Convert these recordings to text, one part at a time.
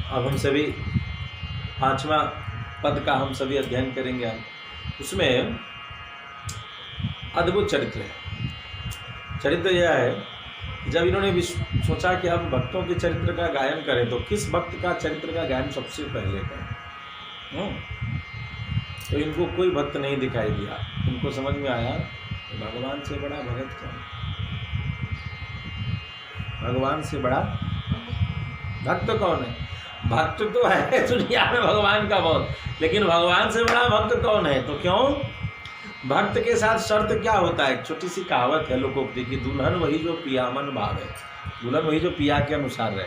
अब हम सभी 5वां पद का हम सभी अध्ययन करेंगे। आज उसमें अद्भुत चरित्र है। चरित्र यह है कि जब इन्होंने सोचा कि हम भक्तों के चरित्र का गायन करें तो किस भक्त का चरित्र का गायन सबसे पहले करें। तो इनको कोई भक्त नहीं दिखाई दिया। इनको समझ में आया भगवान से बड़ा भगत कौन, भगवान से बड़ा भक्त कौन है। भक्त तो है दुनिया में भगवान का बहुत, लेकिन भगवान से बड़ा भक्त कौन है। तो क्यों, भक्त के साथ शर्त क्या होता है। एक छोटी सी कहावत है लोकोक्ति की, दुल्हन वही जो पिया मन भावे। दुल्हन वही जो पिया के अनुसार रहे,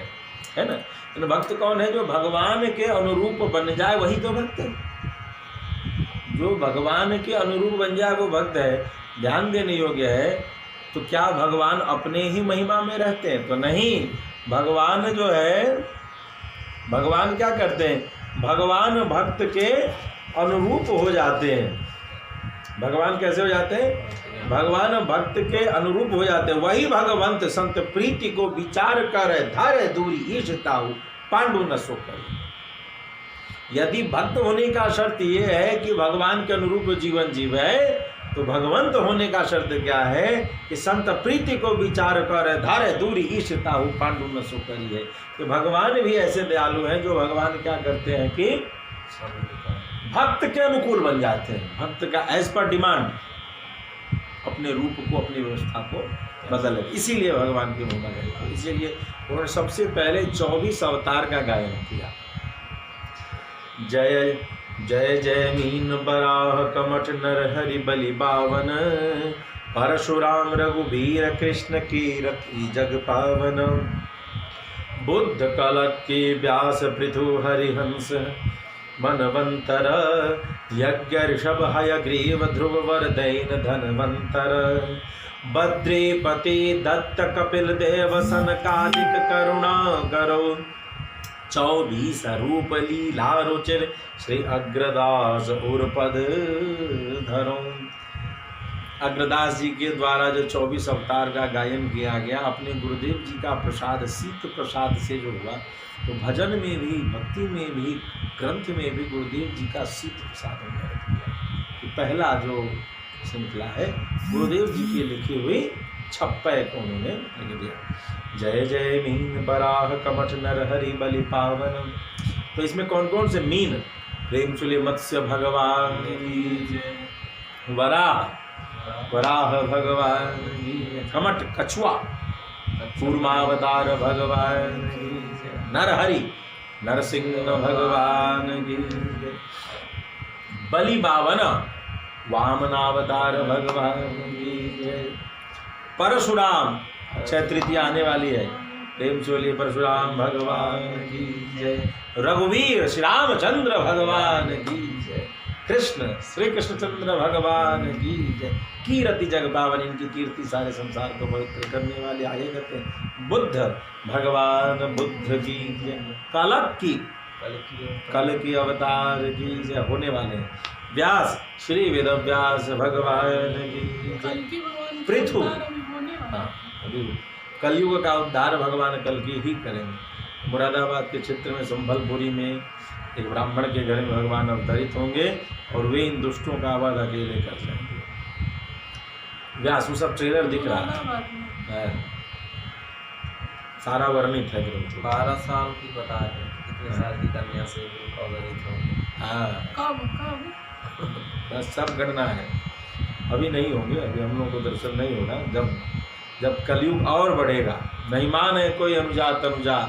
है ना। लेकिन भक्त कौन है, जो भगवान के अनुरूप बन जाए वही तो भक्त है। जो भगवान के अनुरूप बन जाए वो भक्त है। ध्यान देने योग्य है। तो क्या भगवान अपने ही महिमा में रहते हैं, तो नहीं। भगवान जो है, भगवान क्या करते हैं, भगवान भक्त के अनुरूप हो जाते हैं। भगवान कैसे हो जाते हैं, भगवान भक्त के अनुरूप हो जाते हैं। वही भगवंत संत प्रीति को विचार कर धर दूरी ईशताहु पांडु न सो कर। यदि भक्त होने का शर्त ये है कि भगवान के अनुरूप जीवन जीवे, तो भगवंत होने का शर्त क्या है कि संत प्रीति को विचार कर धारे दूरी ईशताहु पांडु न सो करी है। कि भगवान भी ऐसे दयालु हैं जो भगवान क्या करते हैं कि भक्त के अनुकूल बन जाते हैं। भक्त का एज पर डिमांड अपने रूप को, अपनी व्यवस्था को बदल, इसीलिए भगवान की महिमा गाई। इसीलिए उन्होंने सबसे पहले 24 अवतार का गायन किया। जय जय जय मीन बराह कमठ नर हरि बलि बावन, परशुराम रघुबीर कृष्ण कीरति जग पावन। बुद्ध कलक के व्यास पृथु हरिहंस, मनवंतर यज्ञ ऋषभ हयग्रीव ध्रुव वरदैन धनवंतर। बद्रीपति दत्त कपिल देव सनकादिक करुणा करो, 24 रूप लीला रुचिर श्री अग्रदास उर्पद धरो। अग्रदास जी के द्वारा जो 24 अवतार का गायन किया गया, अपने गुरुदेव जी का प्रसाद, शीत प्रसाद से जो हुआ, तो भजन में भी, भक्ति में भी, ग्रंथ में भी गुरुदेव जी का शीत प्रसाद उन्होंने किया। तो पहला जो श्रृंखला है गुरुदेव जी की लिखी हुई 56 को उन्होंने लिख दिया। जय जय मीन बराह कमठ नर हरि बलि पावन। तो इसमें कौन कौन से मीन, प्रेम चुले मत्स्य भगवान, वराह वराह भगवान, कमठ कछुआ कूर्मावतार भगवान, नरहरि नरसिंह भगवान की, बलि बावन वामनावतार भगवान की, परशुराम अक्षय तृतीया आने वाली है, प्रेम से बोलिए परशुराम भगवान की जय। रघुवीर श्री रामचंद्र भगवान की जय। कृष्ण श्री कृष्णचंद्र भगवान की जय। कीरति जग पावन, इनकी कीर्ति सारे संसार को पवित्र करने वाले आगे करते हैं। बुद्ध भगवान बुद्ध की जय। कल की अवतार की जय होने वाले हैं। व्यास श्री वेद व्यास भगवान की जय। पृथु, अभी कलयुग का उद्धार भगवान कल की ही करेंगे। मुरादाबाद के क्षेत्र में संभलपुरी में एक ब्राह्मण के घर में भगवान अवतरित होंगे और वे इन दुष्टों का वध अकेले कर जाएंगे। व्यास, वो सब ट्रेलर दिख रहा है, सारा वर्णित है ग्रंथ। 12 साल की बता है, कितने साल की कन्या से अवतरित होंगे। हाँ, बस सब गणना है। अभी नहीं होंगे, अभी हम लोगों को दर्शन नहीं होगा। जब कलयुग और बढ़ेगा, नहीं माने कोई अनुजा तनुजा,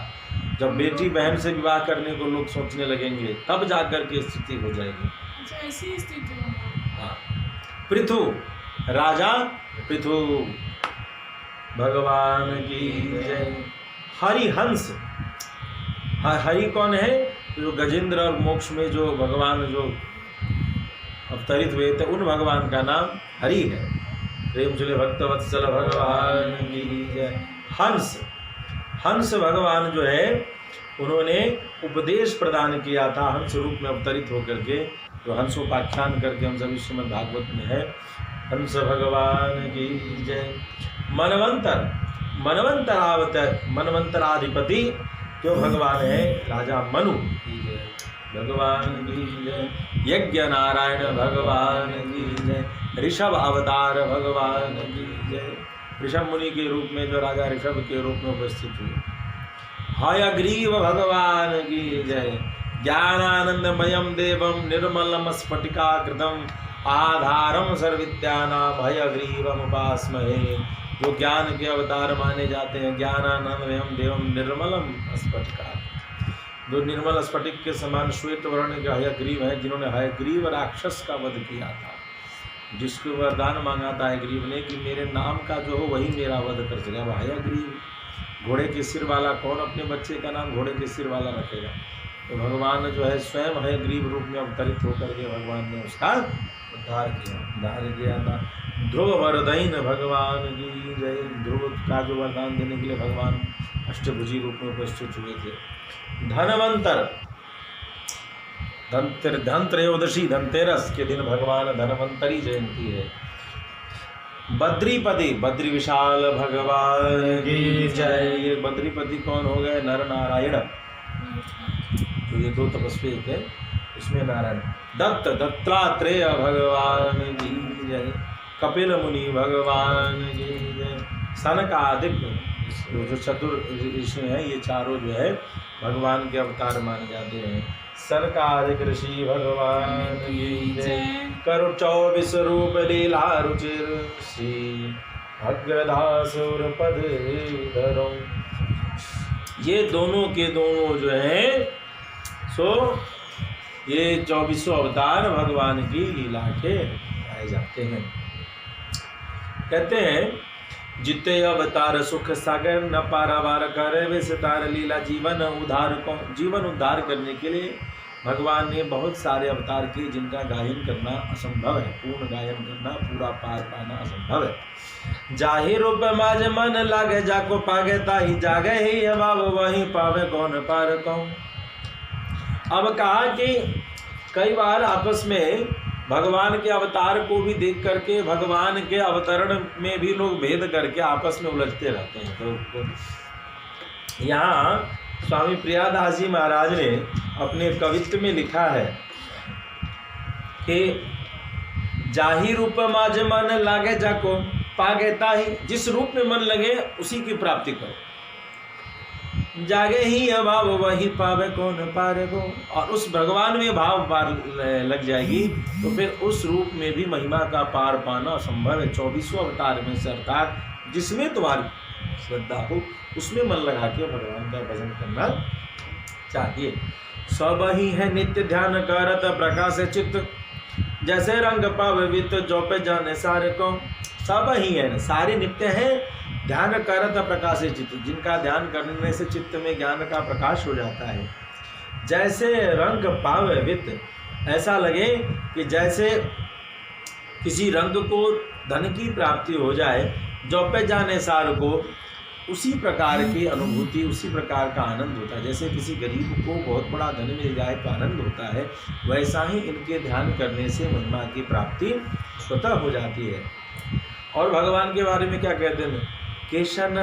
जब बेटी बहन से विवाह करने को लोग सोचने लगेंगे, तब जाकर के स्थिति हो जाएगी। ऐसी स्थिति। हाँ, पृथु राजा पृथु भगवान की जय। हरिहंस, हरि कौन है, जो गजेंद्र और मोक्ष में जो भगवान जो अवतरित हुए थे, उन भगवान का नाम हरि है। प्रेम चले भक्त वत्सल भगवान की जय। हंस, हंस भगवान जो है, उन्होंने उपदेश प्रदान किया था हंस रूप में अवतरित होकर के, जो हंसोपाख्यान करके हम सभी श्रीमद् भागवत में है। हंस भगवान की जय। मनवंतर, मनवंतराधिपति क्यों भगवान है राजा मनु की जय। भगवान की जय, यज्ञ नारायण भगवान की जय, ऋषभ अवतार भगवान की जय। ऋषभ मुनि के रूप में जो राजा ऋषभ के रूप में उपस्थित हुए, हयग्रीव भगवान की जय। ज्ञानानंदमयम देवम निर्मलम स्फटिकाकृतम आधारम सर्वविद्यानाम हयग्रीवम उपास्महे। जो ज्ञान के अवतार माने जाते हैं, ज्ञानानंदमयम देवम निर्मलम स्फटिका, जो निर्मल स्फटिक के समान श्वेत वर्ण के हयग्रीव है, जिन्होंने हयग्रीव राक्षस का वध किया था, जिसको वरदान मांगा था हयग्रीव ने कि मेरे नाम का जो हो वही मेरा वध कर सके। अब हयग्रीव घोड़े के सिर वाला, कौन अपने बच्चे का नाम घोड़े के सिर वाला रखेगा? तो भगवान जो है स्वयं हयग्रीव रूप में अवतरित होकर के भगवान ने उसका उद्धार किया था। ध्रुव वरदान भगवान की जय। ध्रुव का जो वरदान देने के लिए भगवान अष्टभुजी रूप में उपस्थित हुए थे। धनवंतर, धनत्रयोदशी धनतेरस के दिन भगवान धनवंतरी जयंती है। बद्रीपति, बद्री विशाल भगवान की जय। ये बद्रीपति कौन हो गए? नर नारायण। तो ये दो तपस्वी थे, इसमें नारायण। दत्त, दत्तात्रेय भगवान की जय। कपिल मुनि भगवान की जय। सनकादिक, जो चतुर ऋषि हैं, ये चारों जो है भगवान के अवतार माने जाते हैं। सनकादिक ऋषि भगवान की जय। करु 24 रूप लीला रुचिर श्री अग्रधासुर पद धरो। ये दोनों के दोनों जो है सो ये 24 अवतार भगवान की लीला के गाए जाते हैं। कहते हैं जिते अवतार सुख सागर न पारावार करे वे सितार लीला। जीवन उद्धार करने के लिए भगवान ने बहुत सारे अवतार किए, जिनका गायन करना असंभव है, पूर्ण गायन करना, पूरा पार पाना असंभव है। जाहि रूप माज मन लागे जाको पागे ताहि जागे ही अभाव वही पावे कौन पार कौन। अब कहा कि कई बार आपस में भगवान के अवतार को भी देख करके भगवान के अवतरण में भी लोग भेद करके आपस में उलझते रहते हैं। तो यहाँ स्वामी प्रियादास जी महाराज ने अपने कवित्व में लिखा है कि जाहि रूप माज मन लागे जाको पागे ताहि। जिस रूप में मन लगे उसी की प्राप्ति करो। जागे ही अभाव वही पावे कौन पारे को। और उस भगवान में भाव पार लग जाएगी तो फिर उस रूप में भी महिमा का पार पाना असंभव है। 24 अवतार में से अर्थात जिसमें तुम्हारी श्रद्धा हो उसमें मन लगा के भगवान का भजन करना चाहिए। सब ही है नित्य ध्यान करत प्रकाश चित्त जैसे रंग पावित जो पे जाने सारे को। सब ही है, सारे नित्य हैं, ध्यान करत प्रकाश चित्त, जिनका ध्यान करने से चित्त में ज्ञान का प्रकाश हो जाता है। जैसे रंग पावित, ऐसा लगे कि जैसे किसी रंग को धन की प्राप्ति हो जाए, जो पे जाने सार को उसी प्रकार की अनुभूति, उसी प्रकार का आनंद होता है। जैसे किसी गरीब को बहुत बड़ा धन मिल जाए तो आनंद होता है, वैसा ही इनके ध्यान करने से महिमा की प्राप्ति स्वतः हो जाती है। और भगवान के बारे में क्या कहते हैं? केशन,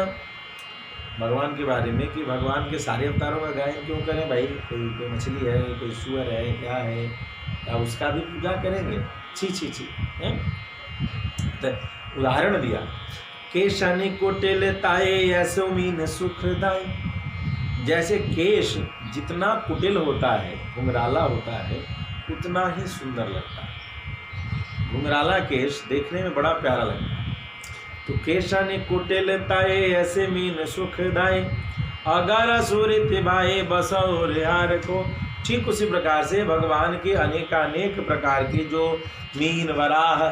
भगवान के बारे में कि भगवान के सारे अवतारों का गायन क्यों करें भाई? कोई मछली है, कोई सुअर है, क्या है, क्या उसका भी पूजा करेंगे? छी छी छी। तो उदाहरण दिया, केशानी कोटेले ताए ऐसो मीन सुखदाई। जैसे केश जितना कुटिल होता है, घुंघराला होता है, उतना ही सुंदर लगता है। घुंघराला केश देखने में बड़ा प्यारा लगता है। तो केशानी कुटिल ताए ऐसे मीन सुखदाई अगर सूर्य भाई बसौर हार को। ठीक उसी प्रकार से भगवान के अनेकानेक प्रकार के जो मीन वराह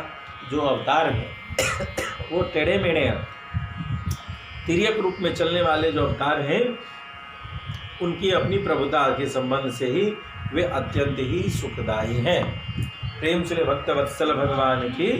जो अवतार हैं वो टेढ़े मेढ़े हैं, तिर्यक रूप में चलने वाले जो अवतार हैं, उनकी अपनी प्रभुता के संबंध से ही वे अत्यंत ही सुखदायी हैं। प्रेम से भक्त वत्सल भगवान की